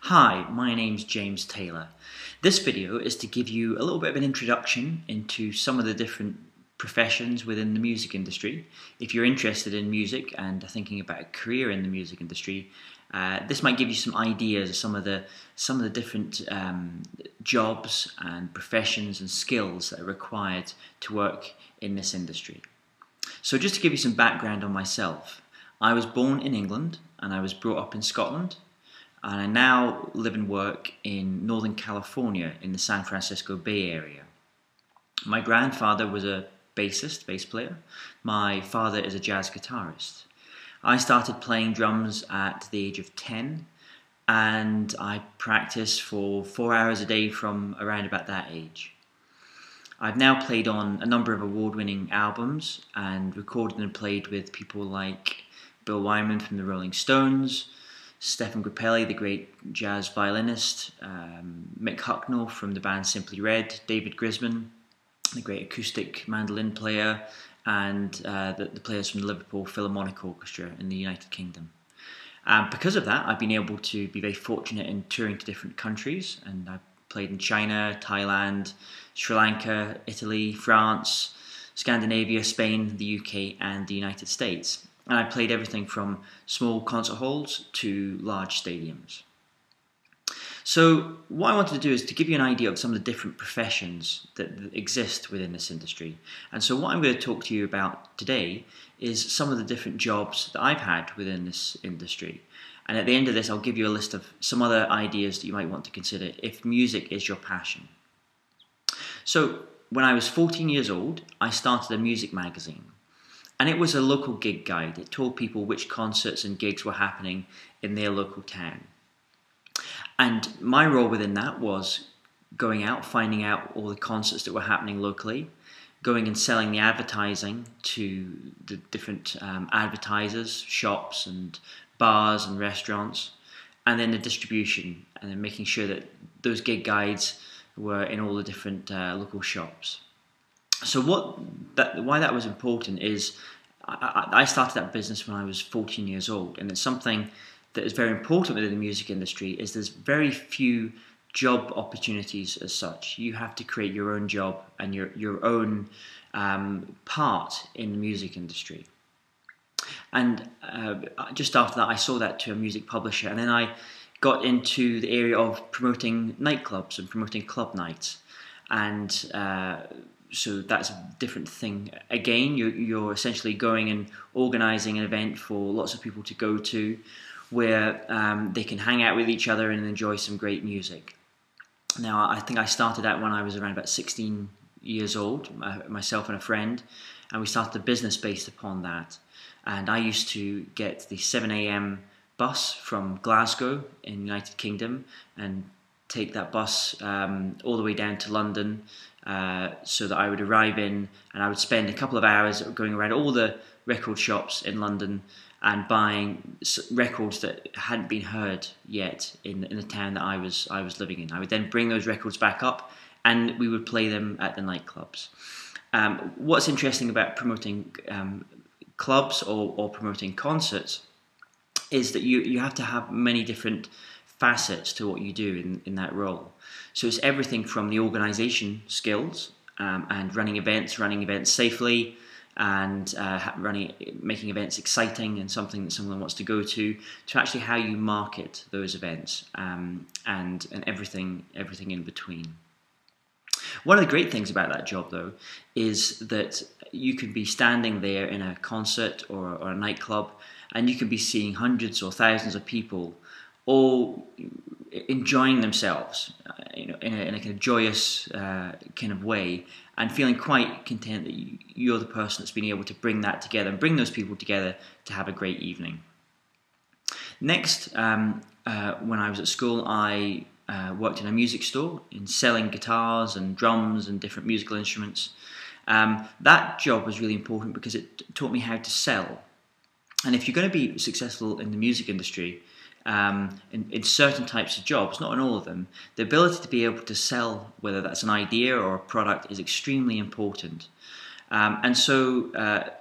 Hi, my name's James Taylor. This video is to give you a little bit of an introduction into some of the different professions within the music industry. If you're interested in music and are thinking about a career in the music industry, this might give you some ideas of some of the different jobs and professions and skills that are required to work in this industry. So just to give you some background on myself, I was born in England and I was brought up in Scotland. And I now live and work in Northern California in the San Francisco Bay Area. My grandfather was a bass player. My father is a jazz guitarist. I started playing drums at the age of 10 and I practiced for 4 hours a day from around about that age. I've now played on a number of award-winning albums and recorded and played with people like Bill Wyman from the Rolling Stones, Stefan Grappelli, the great jazz violinist, Mick Hucknall from the band Simply Red, David Grisman, the great acoustic mandolin player, and the players from the Liverpool Philharmonic Orchestra in the United Kingdom. Because of that, I've been able to be very fortunate in touring to different countries, and I've played in China, Thailand, Sri Lanka, Italy, France, Scandinavia, Spain, the UK, and the United States. And I played everything from small concert halls to large stadiums. So what I wanted to do is to give you an idea of some of the different professions that exist within this industry. And so what I'm going to talk to you about today is some of the different jobs that I've had within this industry. And at the end of this, I'll give you a list of some other ideas that you might want to consider if music is your passion. So when I was 14 years old, I started a music magazine. And it was a local gig guide. It told people which concerts and gigs were happening in their local town. And my role within that was going out, finding out all the concerts that were happening locally, going and selling the advertising to the different advertisers, shops and bars and restaurants, and then the distribution, and then making sure that those gig guides were in all the different local shops. So why that was important is I started that business when I was 14 years old, and it's something that is very important within the music industry is there's very few job opportunities as such. You have to create your own job and your own part in the music industry. And just after that, I sold that to a music publisher, and then I got into the area of promoting nightclubs and promoting club nights. And so that's a different thing. Again, you're essentially going and organising an event for lots of people to go to where they can hang out with each other and enjoy some great music. Now, I think I started out when I was around about 16 years old, myself and a friend, and we started a business based upon that. And I used to get the 7 a.m. bus from Glasgow in the United Kingdom and take that bus all the way down to London so that I would arrive in, and I would spend a couple of hours going around all the record shops in London and buying records that hadn't been heard yet in the town that I was living in. I would then bring those records back up and we would play them at the nightclubs. What's interesting about promoting clubs or promoting concerts is that you have to have many different facets to what you do in that role. So it's everything from the organisation skills and running events safely, and making events exciting and something that someone wants to go to actually how you market those events and everything in between. One of the great things about that job, though, is that you can be standing there in a concert or a nightclub, and you can be seeing hundreds or thousands of people all enjoying themselves, in a kind of joyous kind of way, and feeling quite content that you're the person that's been able to bring that together and bring those people together to have a great evening. Next, when I was at school, I worked in a music store in selling guitars and drums and different musical instruments. That job was really important because it taught me how to sell. And if you're going to be successful in the music industry, in certain types of jobs, not in all of them, the ability to be able to sell, whether that's an idea or a product, is extremely important. And so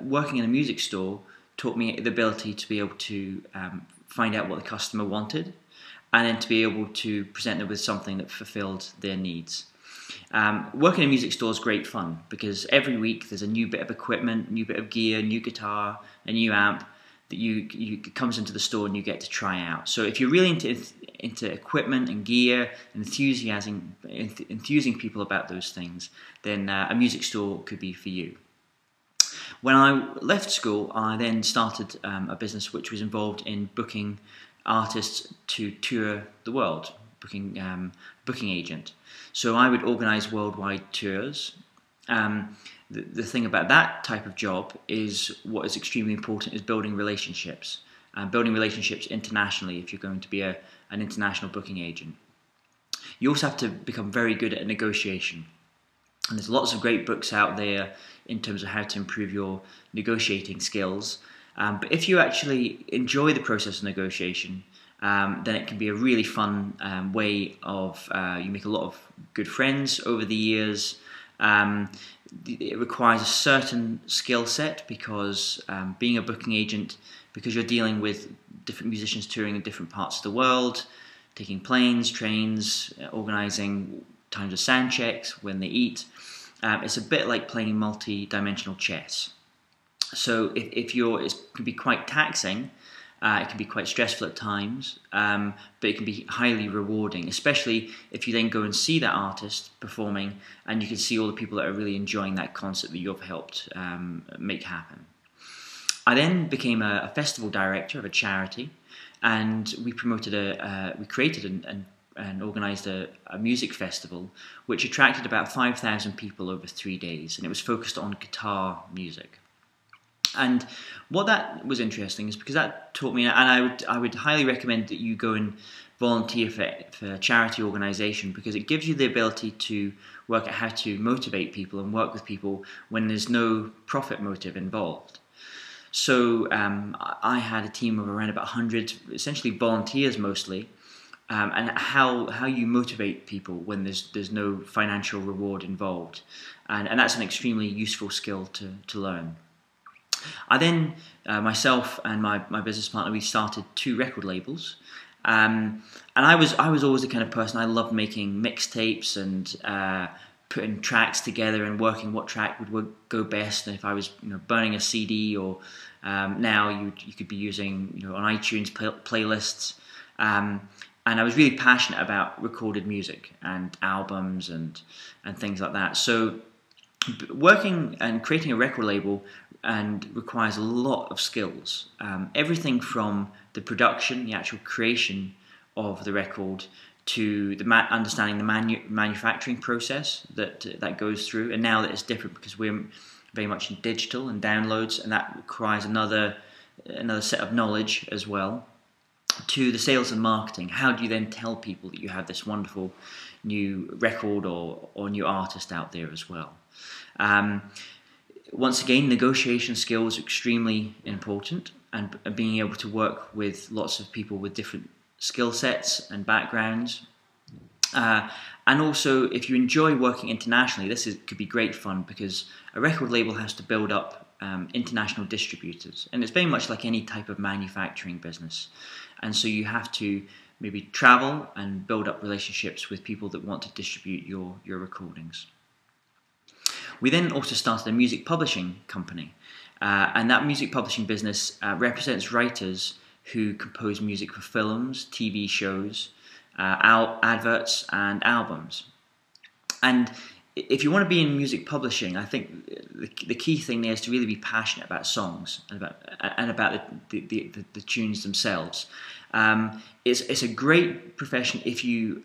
working in a music store taught me the ability to be able to find out what the customer wanted and then to be able to present them with something that fulfilled their needs. Working in a music store is great fun because every week there's a new bit of equipment, new bit of gear, new guitar, a new amp that you comes into the store and you get to try out. So if you're really into equipment and gear, and enthusing people about those things, then a music store could be for you. When I left school, I then started a business which was involved in booking artists to tour the world, booking agent. So I would organise worldwide tours. The thing about that type of job is what is extremely important is building relationships. Building relationships internationally if you're going to be an international booking agent. You also have to become very good at negotiation. And there's lots of great books out there in terms of how to improve your negotiating skills. But if you actually enjoy the process of negotiation, then it can be a really fun way of, you make a lot of good friends over the years. It requires a certain skill set because being a booking agent, because you're dealing with different musicians touring in different parts of the world, taking planes, trains, organising times of sound checks, when they eat, it's a bit like playing multi-dimensional chess. So it can be quite taxing. It can be quite stressful at times, but it can be highly rewarding, especially if you then go and see that artist performing and you can see all the people that are really enjoying that concert that you've helped make happen. I then became a festival director of a charity, and we created and organised a music festival which attracted about 5,000 people over 3 days, and it was focused on guitar music. And what that was interesting is because that taught me, and I would highly recommend that you go and volunteer for a charity organisation, because it gives you the ability to work out how to motivate people and work with people when there's no profit motive involved. So I had a team of around about 100, essentially volunteers mostly, and how you motivate people when there's no financial reward involved, and that's an extremely useful skill to learn. I then, myself and my business partner, we started 2 record labels, and I was always the kind of person, I loved making mixtapes and putting tracks together and working what track would go best. And if I was burning a CD, or now you could be using on iTunes playlists, and I was really passionate about recorded music and albums and things like that. So working and creating a record label requires a lot of skills. Everything from the production, the actual creation of the record, to the understanding the manufacturing process that goes through. And now that it's different because we're very much in digital and downloads, and that requires another set of knowledge as well. To the sales and marketing. How do you then tell people that you have this wonderful new record or new artist out there as well? Once again, negotiation skills are extremely important, and being able to work with lots of people with different skill sets and backgrounds. And also, if you enjoy working internationally, could be great fun, because a record label has to build up international distributors, and it's very much like any type of manufacturing business. And so you have to maybe travel and build up relationships with people that want to distribute your recordings. We then also started a music publishing company, and that music publishing business represents writers who compose music for films, TV shows, adverts and albums. And if you want to be in music publishing, I think the key thing there is to really be passionate about songs and about the tunes themselves. It's a great profession if you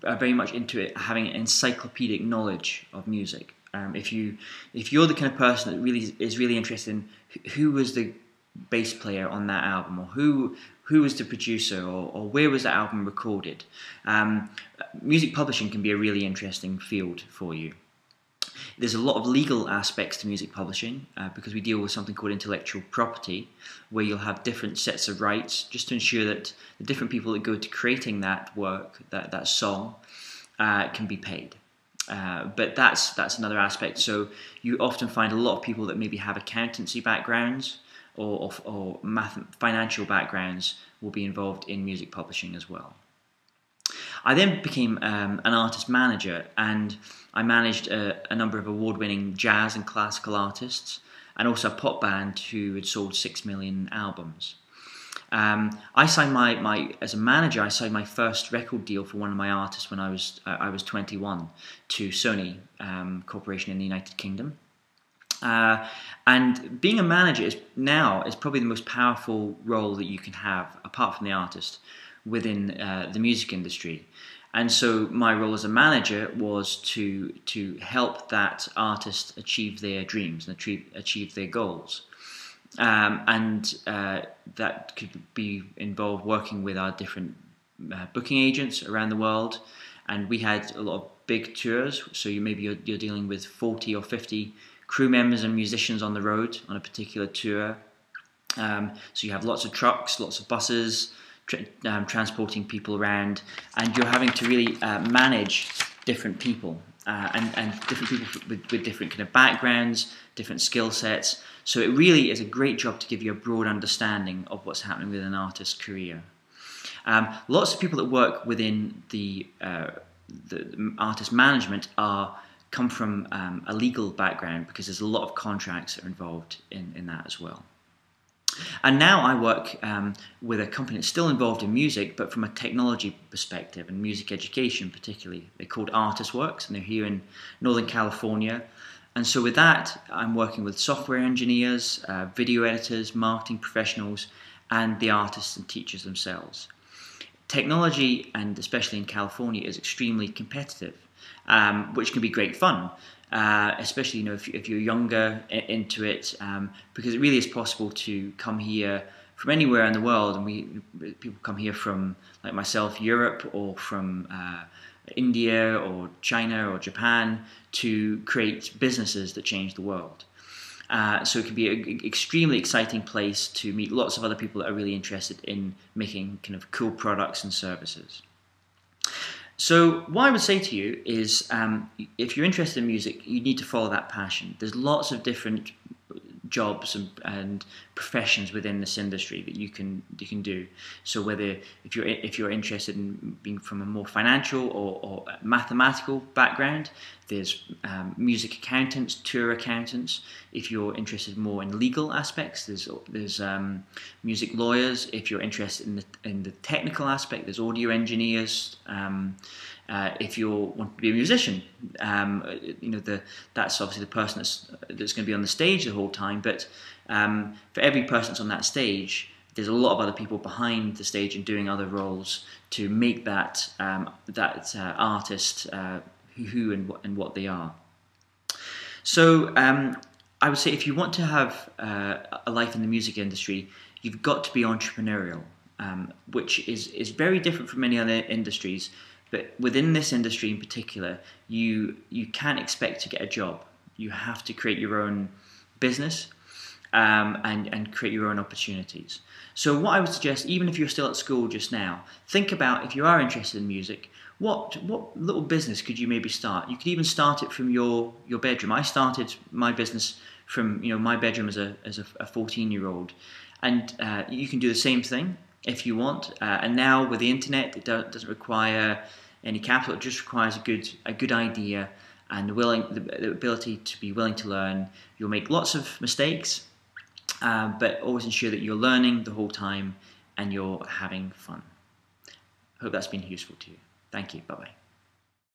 are very much into it, having an encyclopedic knowledge of music. If you're the kind of person that is really interested in who was the bass player on that album, or who was the producer, or where was that album recorded, music publishing can be a really interesting field for you. There's a lot of legal aspects to music publishing, because we deal with something called intellectual property, where you'll have different sets of rights just to ensure that the different people that go to creating that work, that song, can be paid. But that's another aspect. So you often find a lot of people that maybe have accountancy backgrounds, or financial backgrounds will be involved in music publishing as well. I then became an artist manager, and I managed a number of award-winning jazz and classical artists, and also a pop band who had sold 6 million albums. I signed as a manager, I signed my first record deal for one of my artists when I was 21 to Sony Corporation in the United Kingdom. And being a manager is probably the most powerful role that you can have, apart from the artist, within the music industry. And so my role as a manager was to help that artist achieve their dreams and achieve their goals. That could be involved working with our different booking agents around the world. And we had a lot of big tours, so you're dealing with 40 or 50 crew members and musicians on the road on a particular tour. So you have lots of trucks, lots of buses, transporting people around, and you're having to really manage different people and different people with different kind of backgrounds, different skill sets. So it really is a great job to give you a broad understanding of what's happening with an artist's career. Lots of people that work within the artist management come from a legal background, because there's a lot of contracts that are involved in that as well. And now I work with a company that's still involved in music, but from a technology perspective and music education particularly. They're called ArtistWorks, and they're here in Northern California. And so with that, I'm working with software engineers, video editors, marketing professionals, and the artists and teachers themselves. Technology, and especially in California, is extremely competitive, which can be great fun. Especially if you're younger into it, because it really is possible to come here from anywhere in the world, and people come here from, like myself, Europe, or from India or China or Japan, to create businesses that change the world. So it can be an extremely exciting place to meet lots of other people that are really interested in making kind of cool products and services. So what I would say to you is, if you're interested in music, you need to follow that passion. There's lots of different jobs and professions within this industry that you can do. So whether if you're interested in being from a more financial or mathematical background, there's music accountants, tour accountants. If you're interested more in legal aspects, there's music lawyers. If you're interested in the technical aspect, there's audio engineers. If you want to be a musician, that's obviously the person that's going to be on the stage the whole time. But for every person that's on that stage, there's a lot of other people behind the stage and doing other roles to make that artist who and what they are. So I would say, if you want to have a life in the music industry, you've got to be entrepreneurial, which is very different from many other industries. But within this industry in particular, you can't expect to get a job. You have to create your own business and create your own opportunities. So what I would suggest, even if you're still at school just now, think about, if you are interested in music, what little business could you maybe start? You could even start it from your bedroom. I started my business from my bedroom as a 14-year-old, and you can do the same thing if you want. And now with the internet, it doesn't require any capital. It just requires a good idea and the ability to be willing to learn. You'll make lots of mistakes, but always ensure that you're learning the whole time and you're having fun. Hope that's been useful to you. Thank you. Bye-bye.